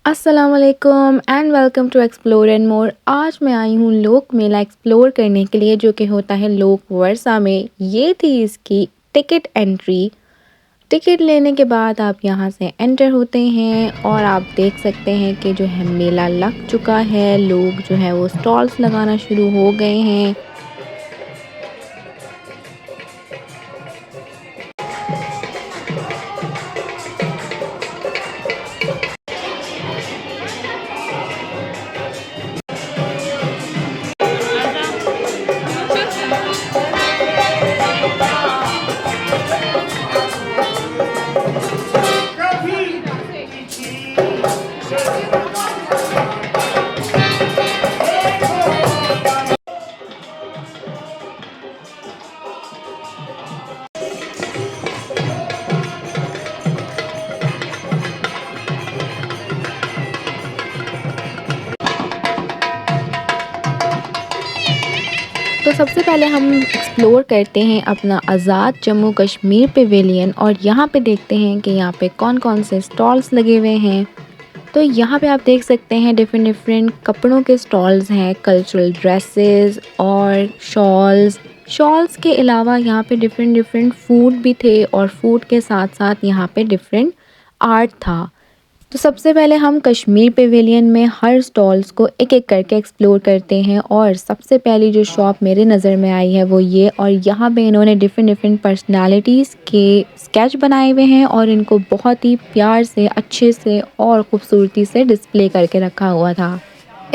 अस्सलाम वालेकुम and welcome to explore and more. आज मैं आई हूँ लोक मेला एक्सप्लोर करने के लिए, जो कि होता है लोक वर्षा में। ये थी इसकी टिकट एंट्री। टिकट लेने के बाद आप यहाँ से एंटर होते हैं और आप देख सकते हैं कि जो है मेला लग चुका है। लोग जो है वो स्टॉल्स लगाना शुरू हो गए हैं। तो सबसे पहले हम एक्सप्लोर करते हैं अपना आज़ाद जम्मू कश्मीर पवेलियन और यहाँ पे देखते हैं कि यहाँ पे कौन कौन से स्टॉल्स लगे हुए हैं। तो यहाँ पे आप देख सकते हैं डिफरेंट डिफरेंट कपड़ों के स्टॉल्स हैं, कल्चरल ड्रेसेस और शॉल्स के अलावा यहाँ पे डिफरेंट डिफरेंट फूड भी थे और फूड के साथ साथ यहाँ पे डिफरेंट आर्ट था। तो सबसे पहले हम कश्मीर पवेलियन में हर स्टॉल्स को एक एक करके एक्सप्लोर करते हैं। और सबसे पहली जो शॉप मेरे नज़र में आई है वो ये, और यहाँ पे इन्होंने डिफरेंट डिफरेंट पर्सनालिटीज़ के स्केच बनाए हुए हैं और इनको बहुत ही प्यार से, अच्छे से और ख़ूबसूरती से डिस्प्ले करके रखा हुआ था।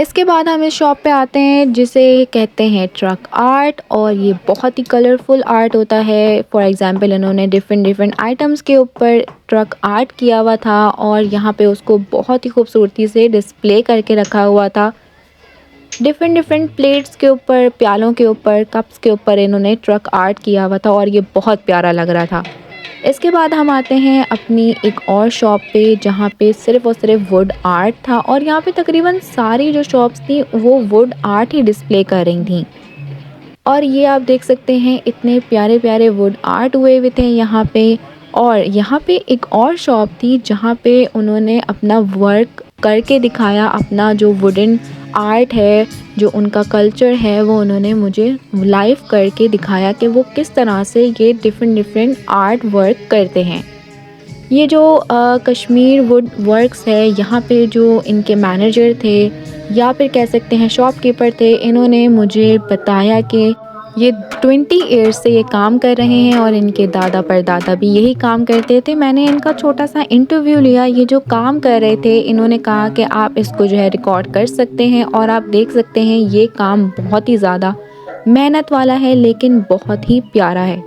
इसके बाद हम इस शॉप पे आते हैं जिसे कहते हैं ट्रक आर्ट, और ये बहुत ही कलरफुल आर्ट होता है। फॉर एग्ज़ाम्पल इन्होंने डिफरेंट डिफरेंट आइटम्स के ऊपर ट्रक आर्ट किया हुआ था और यहाँ पे उसको बहुत ही खूबसूरती से डिस्प्ले करके रखा हुआ था। डिफरेंट डिफरेंट प्लेट्स के ऊपर, प्यालों के ऊपर, कप्स के ऊपर इन्होंने ट्रक आर्ट किया हुआ था और ये बहुत प्यारा लग रहा था। इसके बाद हम आते हैं अपनी एक और शॉप पे जहाँ पे सिर्फ़ और सिर्फ वुड आर्ट था, और यहाँ पे तकरीबन सारी जो शॉप्स थी वो वुड आर्ट ही डिस्प्ले कर रही थी। और ये आप देख सकते हैं इतने प्यारे प्यारे वुड आर्ट हुए हुए थे यहाँ पे। और यहाँ पे एक और शॉप थी जहाँ पे उन्होंने अपना वर्क करके दिखाया, अपना जो वुडन आर्ट है, जो उनका कल्चर है, वो उन्होंने मुझे लाइव करके दिखाया कि वो किस तरह से ये डिफरेंट डिफरेंट आर्ट वर्क करते हैं। ये जो कश्मीर वुड वर्क्स है, यहाँ पे जो इनके मैनेजर थे या फिर कह सकते हैं शॉपकीपर थे, इन्होंने मुझे बताया कि ये 20 ईयर्स से ये काम कर रहे हैं और इनके दादा परदादा भी यही काम करते थे। मैंने इनका छोटा सा इंटरव्यू लिया। ये जो काम कर रहे थे, इन्होंने कहा कि आप इसको जो है रिकॉर्ड कर सकते हैं और आप देख सकते हैं ये काम बहुत ही ज़्यादा मेहनत वाला है लेकिन बहुत ही प्यारा है।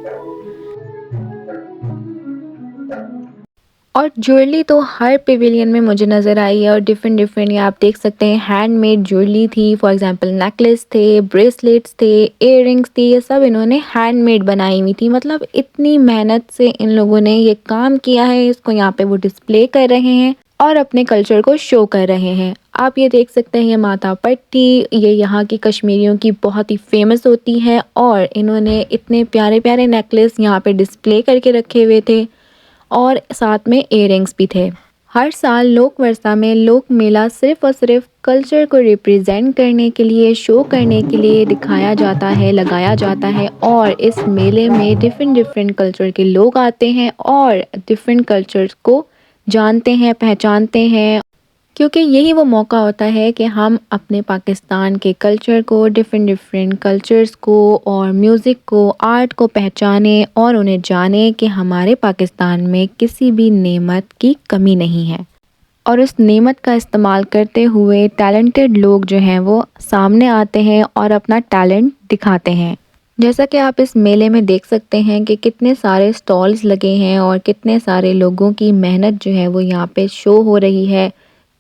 और ज्वेलरी तो हर पेविलियन में मुझे नज़र आई है और डिफरेंट डिफरेंट, ये आप देख सकते हैं हैंडमेड ज्वेलरी थी। फॉर एग्जांपल नेकलेस थे, ब्रेसलेट्स थे, इयररिंग्स थी, ये सब इन्होंने हैंडमेड बनाई हुई थी। मतलब इतनी मेहनत से इन लोगों ने ये काम किया है, इसको यहाँ पे वो डिस्प्ले कर रहे हैं और अपने कल्चर को शो कर रहे हैं। आप ये देख सकते हैं ये माता पट्टी, ये यहाँ की कश्मीरियों की बहुत ही फेमस होती है और इन्होंने इतने प्यारे प्यारे नेकलेस यहाँ पे डिस्प्ले करके रखे हुए थे और साथ में इयररिंग्स भी थे। हर साल लोक वर्षा में लोक मेला सिर्फ़ और सिर्फ कल्चर को रिप्रेजेंट करने के लिए, शो करने के लिए दिखाया जाता है, लगाया जाता है। और इस मेले में डिफरेंट डिफरेंट कल्चर के लोग आते हैं और डिफरेंट कल्चर्स को जानते हैं, पहचानते हैं, क्योंकि यही वो मौका होता है कि हम अपने पाकिस्तान के कल्चर को, डिफरेंट डिफरेंट कल्चर्स को और म्यूज़िक को, आर्ट को पहचानें और उन्हें जानें कि हमारे पाकिस्तान में किसी भी नेमत की कमी नहीं है। और उस नेमत का इस्तेमाल करते हुए टैलेंटेड लोग जो हैं वो सामने आते हैं और अपना टैलेंट दिखाते हैं। जैसा कि आप इस मेले में देख सकते हैं कि कितने सारे स्टॉल्स लगे हैं और कितने सारे लोगों की मेहनत जो है वो यहाँ पे शो हो रही है।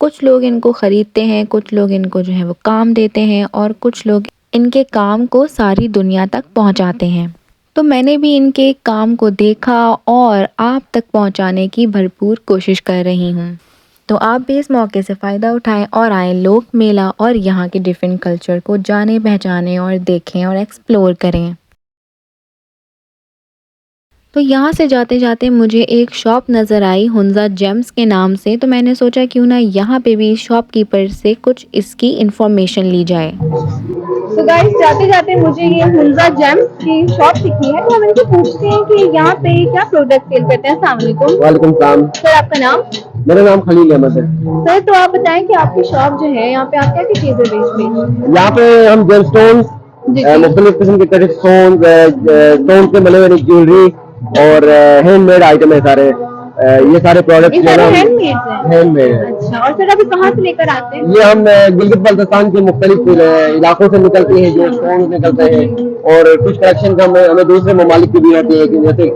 कुछ लोग इनको ख़रीदते हैं, कुछ लोग इनको जो है वो काम देते हैं और कुछ लोग इनके काम को सारी दुनिया तक पहुंचाते हैं। तो मैंने भी इनके काम को देखा और आप तक पहुंचाने की भरपूर कोशिश कर रही हूं। तो आप भी इस मौके से फ़ायदा उठाएं और आएँ लोक मेला और यहाँ के डिफरेंट कल्चर को जाने पहचानें और देखें और एक्सप्लोर करें। तो यहाँ से जाते-जाते मुझे एक शॉप नज़र आई हुंज़ा जेम्स के नाम से, तो मैंने सोचा क्यों ना यहाँ पे भी शॉपकीपर से कुछ इसकी इन्फॉर्मेशन ली जाए। तो गाइस जाते-जाते मुझे ये हुंज़ा जेम्स की शॉप दिखी है, तो हम इनसे पूछते हैं कि यहाँ पे क्या प्रोडक्ट सेल करते हैं। अस्सलाम वालेकुम। वालेकुम सलाम। सर आपका नाम? मेरा नाम खलील अहमद है। सर तो आप बताएं कि आपकी शॉप जो है यहाँ पे आप क्या-क्या चीजें बेचते हैं? यहाँ पे हम जेमस्टोन, मुख्तलिफ किस्म के कटिंग स्टोन से बने हुए ज्वेलरी और हैंडमेड आइटम है सारे। ये सारे प्रोडक्ट हैंडमेड है। अच्छा, और सर अभी कहाँ से लेकर आते हैं? ये हम गिलगित बल्तिस्तान के मुख्तलिफ इलाकों से निकलते हैं, जो स्टोन निकलते हैं और कुछ कलेक्शन का हमें दूसरे ममालिक की भी रहती है, कि जैसे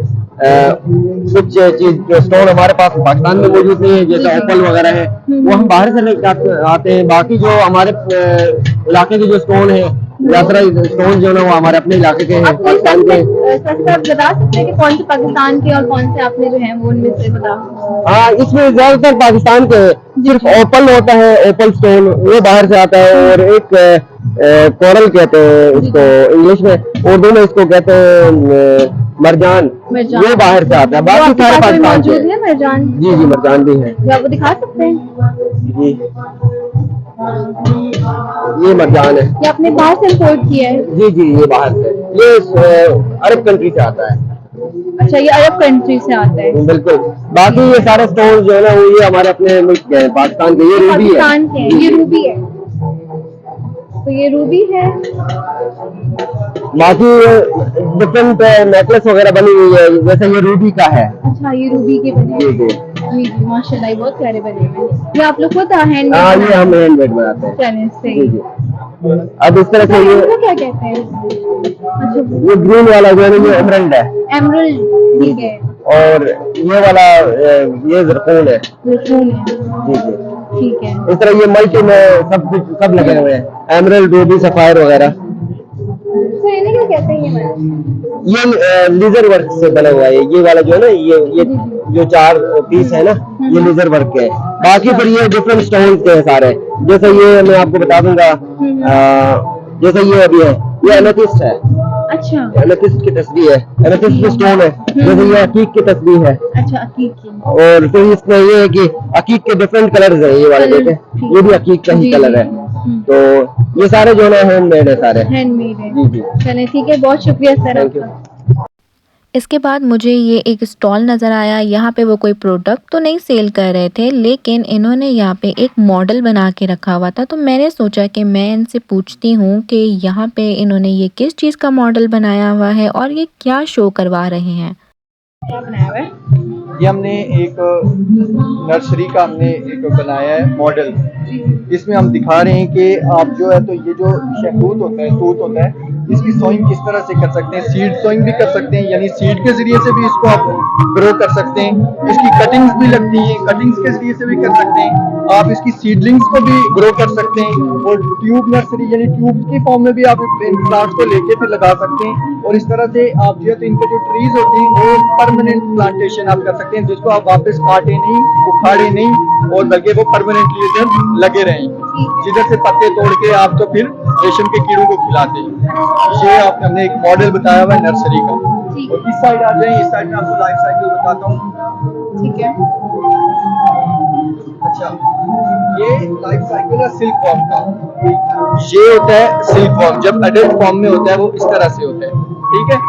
कुछ चीज जो स्टोन हमारे पास पाकिस्तान में मौजूद नहीं है, जैसे ओपल वगैरह है, वो हम बाहर से लेकर आते हैं। बाकी जो हमारे इलाके के जो स्टोन है, यात्रा स्टोन जो है वो हमारे अपने इलाके के हैं, पाकिस्तान के। सर बता सकते हैं कि कौन से पाकिस्तान के और कौन से आपने जो है वो उनमें से बता? हाँ, इसमें ज्यादातर पाकिस्तान के सिर्फ ओपल होता है, ओपल स्टोन वो बाहर से आता है, और एक कोरल कहते हैं इसको इंग्लिश में, उर्दू में इसको कहते हैं मरजान, वो बाहर से आता है। बाकी सारे पाकिस्तान के है। मरजान? जी जी, मरजान भी है। आप दिखा सकते हैं? जी, ये मरजान है। ये आपने बाहर से इंपोर्ट किया है? जी जी, ये बाहर से, ये अरब कंट्री से आता है। अच्छा, ये अरब कंट्री से आता है? बिल्कुल। बाकी ये सारे स्टोन जो है ना, वो ये हमारे अपने मुल्क के हैं, पाकिस्तान के। ये रूबी है। पाकिस्तान के, ये रूबी है। तो ये रूबी है। बाकी डिफरेंट नेकलेस वगैरह बनी हुई है, जैसे ये रूबी का है। अच्छा, ये रूबी के बने जी जी जी जी, माशाल्लाह ये बहुत प्यारे बने हुए हैं। ये आप लोग खुद हैंडमेड? हाँ, ये हम हैंडमेड बनाते हैं। चलिए सही। जी जी। अब इस तरह से ये क्या कहते हैं? अच्छा, ये ग्रीन वाला जो है ना, ये एमरल्ड है। एमरल्ड, ठीक है। और ये वाला ये जरकून है। जरकून है, जी जी, ठीक है। इस तरह ये मल्टी में सब कुछ सब लगे हुए हैं, एमरल्ड, रूबी, सफायर वगैरह। तो इन्हें क्या कहते हैं? ये लेजर वर्क से बना हुआ है। ये वाला जो है ना, ये जो 4 पीस है ना, ये लेजर वर्क के है। बाकी फिर ये डिफरेंट स्टोन के हैं सारे। जैसे ये मैं आपको बता दूंगा, जैसे ये अभी है, ये एमेथिस्ट है। अच्छा, एमेथिस्ट की तस्वीर है, एमेथिस्ट की स्टोन है। जैसे ये अकीक की तस्वीर है। अच्छा, अकीक की। और फिर इसमें ये है कि अकीक के डिफरेंट कलर्स है। ये वाले देखें, ये भी अकीक का ही कलर है। तो ये सारे जो है हैंडमेड है, सारे हैंडमेड है। जी जी, चलिए ठीक है, बहुत शुक्रिया सर आपका। इसके बाद मुझे ये एक स्टॉल नज़र आया। यहाँ पे वो कोई प्रोडक्ट तो नहीं सेल कर रहे थे, लेकिन इन्होंने यहाँ पे एक मॉडल बना के रखा हुआ था। तो मैंने सोचा कि मैं इनसे पूछती हूँ कि यहाँ पे इन्होंने ये किस चीज़ का मॉडल बनाया हुआ है और ये क्या शो करवा रहे हैं। क्या बनाया हुआ है? ये हमने एक नर्सरी का हमने एक बनाया है मॉडल। इसमें हम दिखा रहे हैं कि आप जो है तो ये जो शहतूत होता है, तूत होता है, इसकी सोइंग किस तरह से कर सकते हैं। सीड सोइंग भी कर सकते हैं, यानी सीड के जरिए से भी इसको आप ग्रो कर सकते हैं। इसकी कटिंग्स भी लगती हैं, कटिंग्स के जरिए से भी कर सकते हैं। आप इसकी सीडलिंग्स को भी ग्रो कर सकते हैं, और ट्यूब नर्सरी यानी ट्यूब की फॉर्म में भी आप प्लांट्स को लेके फिर लगा सकते हैं। और इस तरह से आप जो है तो इनके जो ट्रीज होते हैं वो परमानेंट प्लांटेशन आप कर सकते हैं, जिसको आप वापस काटे नहीं, उखाड़े नहीं, और बल्कि वो परमानेंटली इधर लगे रहें। जिधर से पत्ते तोड़ के आप तो फिर रेशम के कीड़ों को खिलाते हैं। ये आप हमने एक मॉडल बताया हुआ है नर्सरी का। और इस साइड आ जाए, इस साइड में आपको लाइफ साइकिल बताता हूँ। ठीक है। अच्छा, ये लाइफ साइकिल है सिल्क वॉर्म का। ये होता है सिल्क वॉर्म, जब एडल्ट फॉर्म में होता है वो इस तरह से होता है, ठीक है।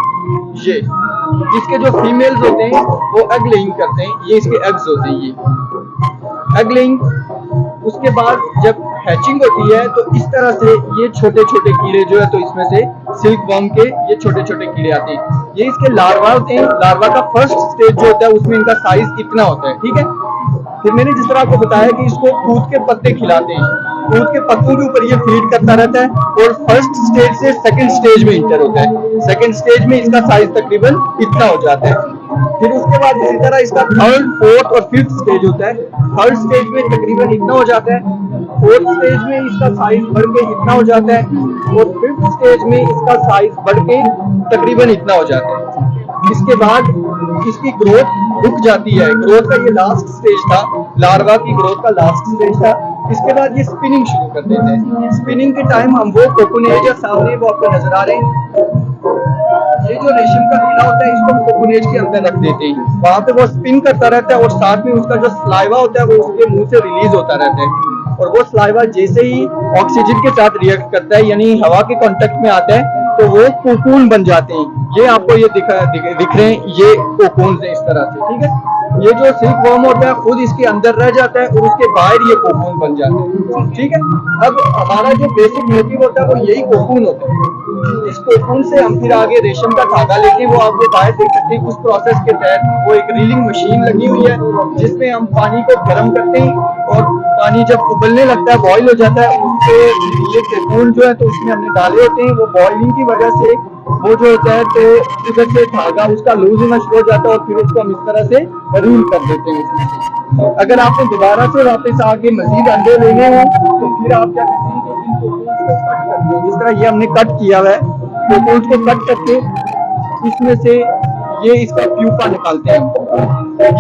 ये इसके जो फीमेल्स होते हैं वो एग लेइंग करते हैं, ये इसके एग्स होते हैं, ये एग लेइंग। उसके बाद जब हैचिंग होती है तो इस तरह से ये छोटे छोटे कीड़े जो है तो इसमें से सिल्क वॉर्म के ये छोटे छोटे कीड़े आते हैं। ये इसके लार्वा होते हैं। लार्वा का फर्स्ट स्टेज जो होता है उसमें इनका साइज इतना होता है, ठीक है। फिर मैंने जिस तरह आपको बताया कि इसको तूत के पत्ते खिलाते हैं, तूत के पत्तों के ऊपर ये फीड करता रहता है, और फर्स्ट स्टेज से सेकंड स्टेज में इंटर होता है। सेकंड स्टेज में इसका साइज तकरीबन इतना हो जाता है। फिर उसके बाद इसी तरह इसका थर्ड, फोर्थ और फिफ्थ स्टेज होता है। थर्ड स्टेज में तकरीबन इतना हो जाता है, फोर्थ स्टेज में इसका साइज बढ़ के इतना हो जाता है और फिफ्थ स्टेज में इसका साइज बढ़ के तकरीबन इतना हो जाता है। इसके बाद इसकी ग्रोथ रुक जाती है। ग्रोथ का ये लास्ट स्टेज था, लार्वा की ग्रोथ का लास्ट स्टेज था। इसके बाद ये स्पिनिंग शुरू कर देते हैं। स्पिनिंग के टाइम हम वो कोकोनेज सामने वो आपको नजर आ रहे हैं, ये जो रेशम का कीड़ा होता है इसको कोकोनेज के अंदर रख देते हैं। वहां पे वो स्पिन करता रहता है और साथ में उसका जो स्लाइवा होता है वो उसके मुंह से रिलीज होता रहता है और वो स्लाइवा जैसे ही ऑक्सीजन के साथ रिएक्ट करता है यानी हवा के कांटेक्ट में आता है तो वो कोकून बन जाते हैं। ये आपको ये दिख रहे हैं, ये कोकून है इस तरह से, ठीक है। ये जो सिल्क वर्म होता है खुद इसके अंदर रह जाता है और उसके बाहर ये कोकून बन जाते हैं, ठीक है। अब हमारा जो बेसिक मोटिव होता है वो यही कोकून होता है। इस कोकून से हम फिर आगे रेशम का धागा लेके वो आपको बाहर देख सकते हैं। उस प्रोसेस के तहत वो एक रीलिंग मशीन लगी हुई है जिसमें हम पानी को गर्म करते हैं और पानी जब उबलने लगता है, बॉईल हो जाता है, उसके ये कोकून जो है तो उसमें हमने डाले होते हैं। वो बॉइलिंग की वजह से वो जो होता है तो उधर से धागा उसका लूज होना शुरू हो जाता है और फिर उसको हम इस तरह से रील कर देते हैं उसमें से। अगर आपने दोबारा से वापस आके मजीद अंडे लेने हो तो फिर आप क्या करते हैं कि इन कोकून्स को कट करते हैं। जिस तरह ये हमने कट किया हुआ है, कोकून्स को कट करके इसमें से ये इसका प्यूपा निकालते हैं।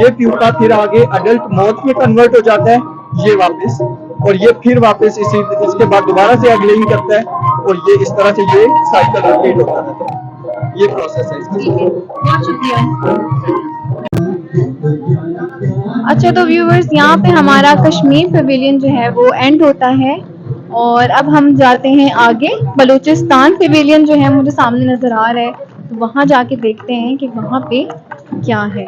ये प्यूपा फिर आगे अडल्ट मौत में कन्वर्ट हो जाता है ये वापस, और ये फिर वापस इसके बाद दोबारा से एग लेइंग करता है और ये इस तरह से ये साइकिल रिपीट होता रहता है। ये प्रोसेस है इसका। बहुत शुक्रिया। अच्छा तो व्यूवर्स, यहाँ पे हमारा कश्मीर पवेलियन जो है वो एंड होता है और अब हम जाते हैं आगे। बलूचिस्तान पवेलियन जो है मुझे सामने नजर आ रहा है, तो वहाँ जाके देखते हैं कि वहाँ पे क्या है।